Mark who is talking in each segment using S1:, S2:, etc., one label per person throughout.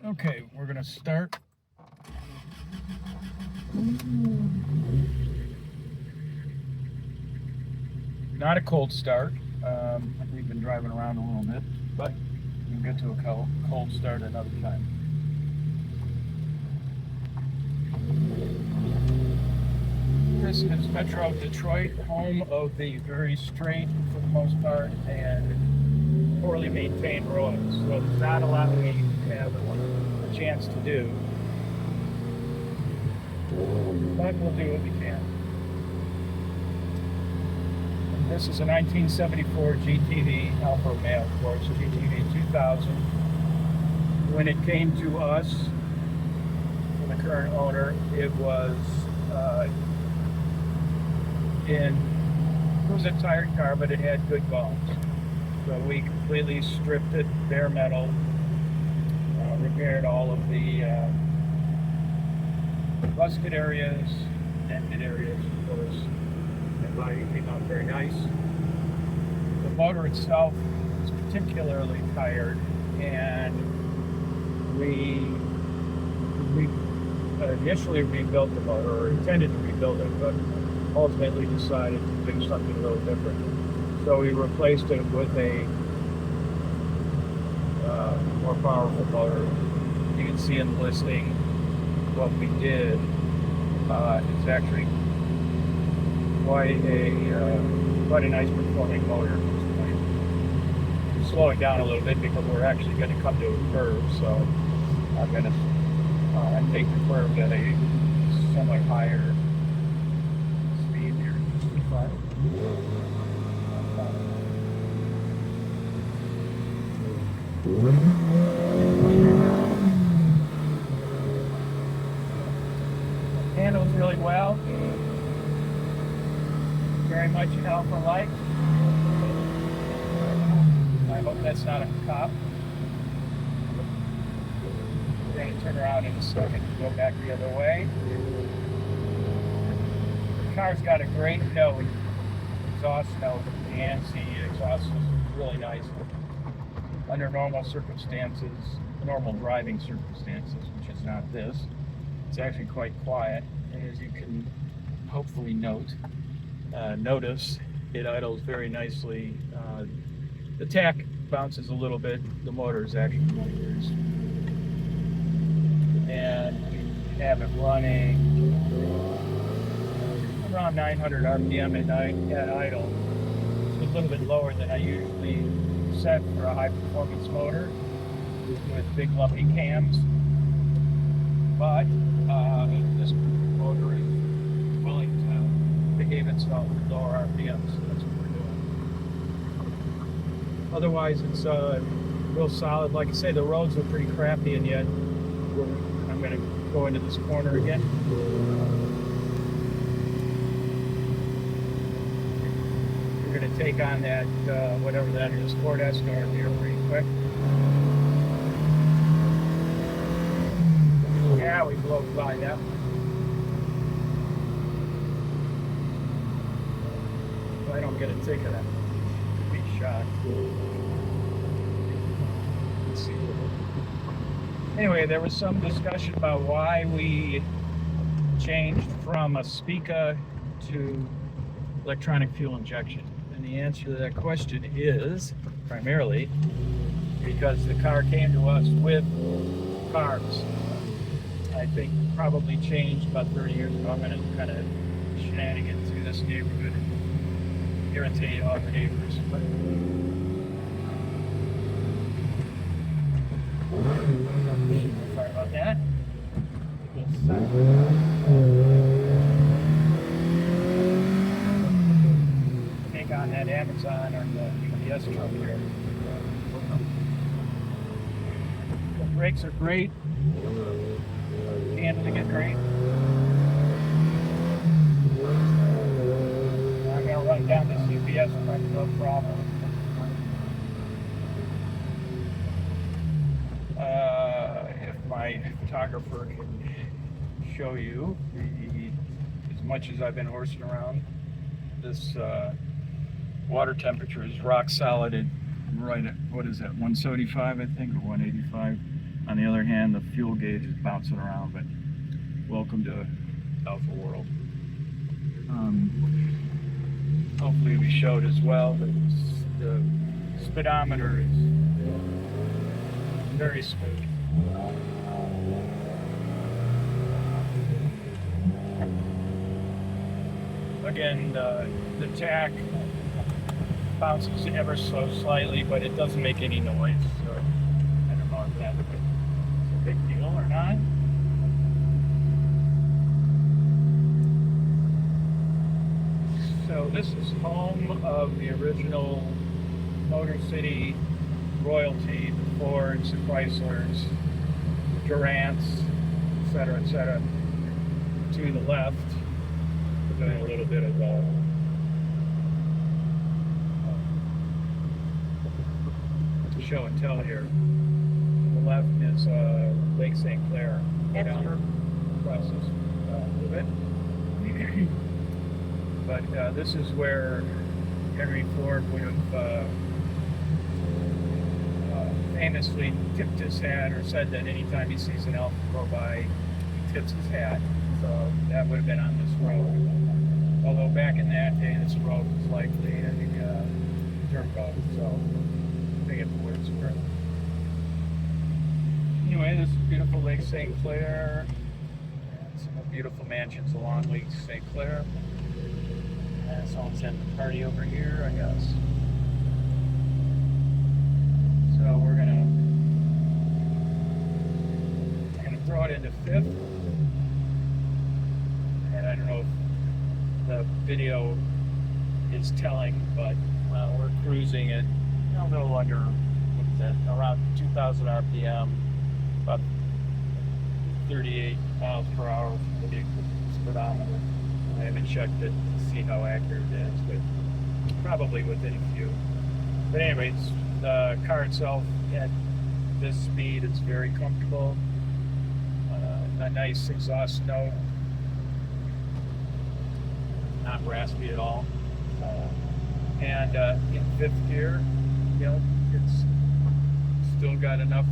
S1: Okay, we're gonna start. Not a cold start. We've been driving around a little bit, but we'll get to a cold start another time. This is Metro Detroit, home of the very straight, for the most part, and poorly maintained roads. So there's not a lot we have a chance to do, but we'll do what we can. This is a 1974 GTV, Alfa Romeo, of course, GTV 2000. When it came to us, from the current owner, it was it was a tired car, but it had good bones. So we completely stripped it, bare metal, repaired all of the rusted areas, dented areas, of course. The body came out very nice. The motor itself is particularly tired, and we initially rebuilt the motor, or intended to rebuild it, but ultimately decided to do something a little different. So we replaced it with a more powerful motor. You can see in the listing what we did. It's actually quite a nice performing motor at this point. I'm slowing down a little bit because we're actually going to come to a curve, so I'm going to take the curve at a somewhat higher speed here. Handles really well. Very much Alfa-like. I hope that's not a cop. We're going to turn around in a second and go back the other way. The car's got a great note, exhaust note. The ANSI exhaust system is really nice. Under normal circumstances, normal driving circumstances, which is not this, it's actually quite quiet. And as you can hopefully notice, it idles very nicely. The tach bounces a little bit. The motor is actually yours. And we have it running around 900 RPM at night at idle. It's a little bit lower than I usually set for a high performance motor with big lumpy cams. But this motor is willing to behave itself with lower RPMs. So that's what we're doing. Otherwise, it's real solid. Like I say, the roads are pretty crappy, and yet I'm going to go into this corner again. We're going to take on that, whatever that is, Ford Escort here pretty quick. Yeah, we blow by that one. If I don't get a ticket, I'll be shot. Let's see. Anyway, there was some discussion about why we changed from a Spica to electronic fuel injection. And the answer to that question is primarily because the car came to us with carbs. I think probably changed about 30 years ago. I'm going to kind of shenanigans through this neighborhood and irritate all the neighbors. But sorry about that. Take on that Amazon or the UPS truck here. The brakes are great. Handling it great. I'm going to run down this UPS truck, no problem. If my photographer can show you, as much as I've been horsing around, this water temperature is rock solid at right at, what is that, 175 I think, or 185. On the other hand, the fuel gauge is bouncing around, but welcome to Alpha World. Hopefully we showed as well that the speedometer is very smooth. Again, the tach bounces ever so slightly, but it doesn't make any noise, so I don't know if that's a big deal or not. So this is home of the original Motor City royalty, the Fords, the Chryslers, the Durants, etc., etc. To the left, we're doing a little bit of show and tell here. To the left is Lake St. Clair. Down across this a little bit. But this is where Henry Ford would have famously tipped his hat, or said that anytime he sees an elk go by, he tips his hat. So that would have been on this road. Although back in that day, this road was likely a dirt road, so I get the words for it. Anyway, this is beautiful Lake St. Clair. And some beautiful mansions along Lake St. Clair. And someone's having a party over here, I guess. So we're gonna throw it into fifth. And I don't know if the video is telling, but we're cruising at a little under, what is that, around 2,000 RPM, about 38 miles per hour for the speedometer. I haven't checked it to see how accurate it is, but probably within a few. But anyways, the car itself at this speed is very comfortable. A nice exhaust note, not raspy at all. And in fifth gear, you know, it's still got enough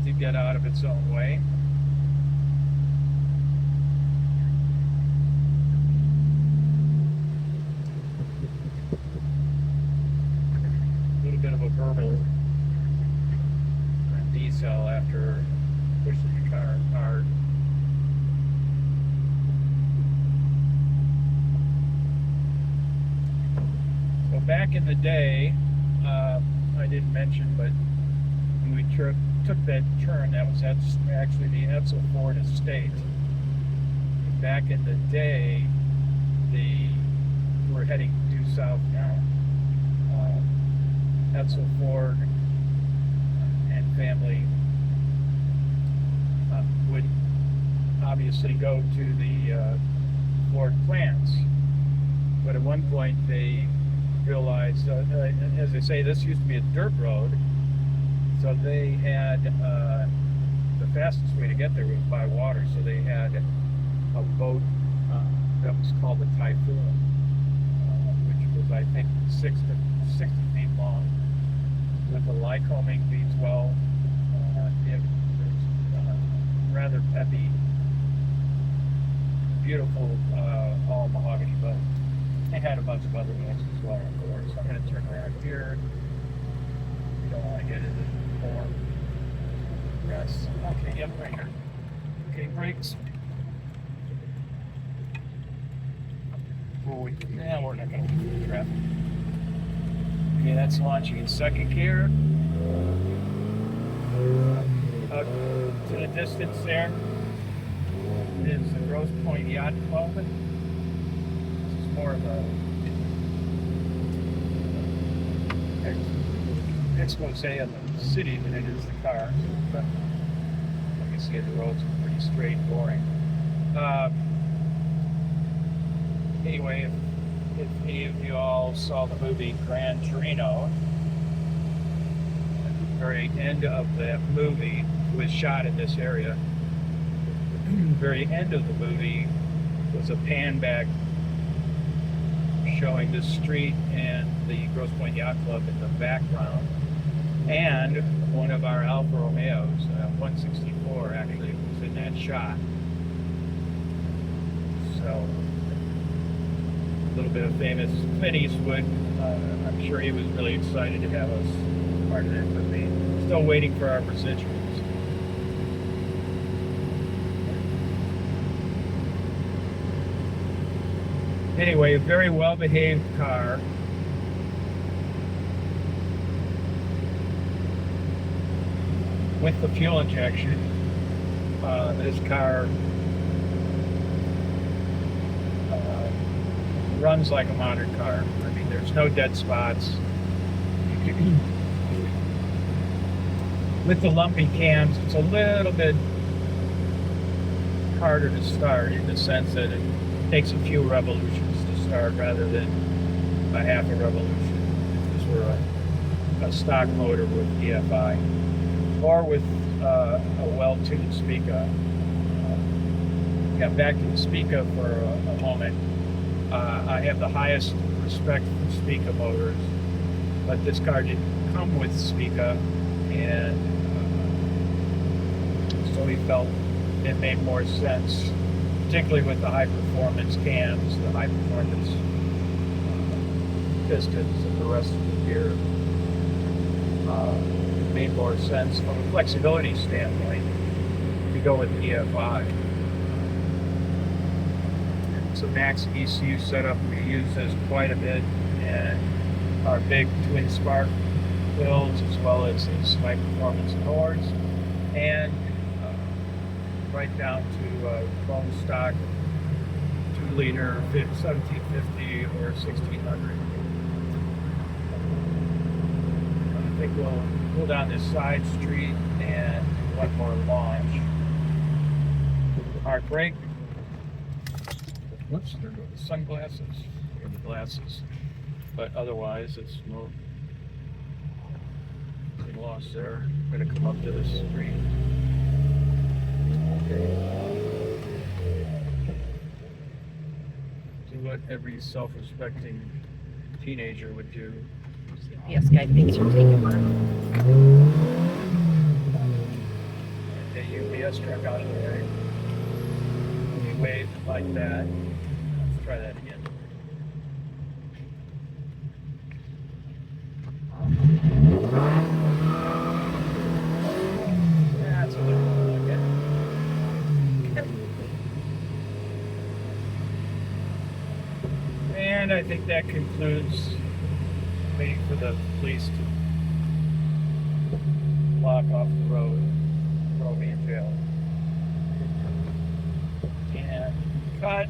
S1: to get out of its own way. A little bit of a verbal decel after pushing the car hard. So back in the day, I didn't mention, but when we took that turn, that was actually the Edsel Ford estate. Back in the day, we're heading due south now. Edsel Ford and family would obviously go to the Ford plants, but at one point they realized, as I say, this used to be a dirt road, so they had the fastest way to get there was by water, so they had a boat that was called the Typhoon, which was, I think, 60 feet long, with a Lycoming V12. It was rather peppy, beautiful all mahogany, but they had a bunch of other ones as well, of course. I'm going to turn around here. We don't want to get into the form. Yes. Okay, yep, right here. Okay, brakes. We're not going to do the traffic. Okay, that's launching in second gear. To the distance there is the Grosse Pointe Yacht Club. This is more of a expose of the city than it is the car. But you can see the roads are pretty straight, boring. Anyway, if any of you all saw the movie Gran Torino, at the very end of that movie was shot in this area. The very end of the movie was a pan back showing the street and the Grosse Pointe Yacht Club in the background. And one of our Alfa Romeos, 164 actually, was in that shot. So, a little bit of famous Clint Eastwood. I'm sure he was really excited to have us part of that movie. Still waiting for our residuals. Anyway, a very well-behaved car. With the fuel injection, this car runs like a modern car. I mean, there's no dead spots. With the lumpy cams, it's a little bit harder to start in the sense that it takes a few revolutions to start rather than a half a revolution if this were a stock motor with EFI or with a well-tuned Spica. Got back to the Spica for a moment. I have the highest respect for Spica motors, but this car didn't come with Spica, and so we felt it made more sense, particularly with the high-performance cams, the high-performance pistons, and the rest of the gear. It made more sense from a flexibility standpoint to go with EFI. It's a max ECU setup we use this quite a bit, and our big twin spark builds as well as these high-performance cores, and right down to bone stock 2-liter 1750 or 1600. I think we'll pull down this side street and do one more launch. Hard brake. Whoops, there go the sunglasses or the glasses. But otherwise, it's no loss there. I'm going to come up to the street. Do what every self-respecting teenager would do.
S2: Yes, guy thinks you're taking one.
S1: The UPS truck out of the way. We wave like that. Let's try that again. That's a little more like it. And I think that concludes waiting for the police to block off the road, throw me in jail. And cut.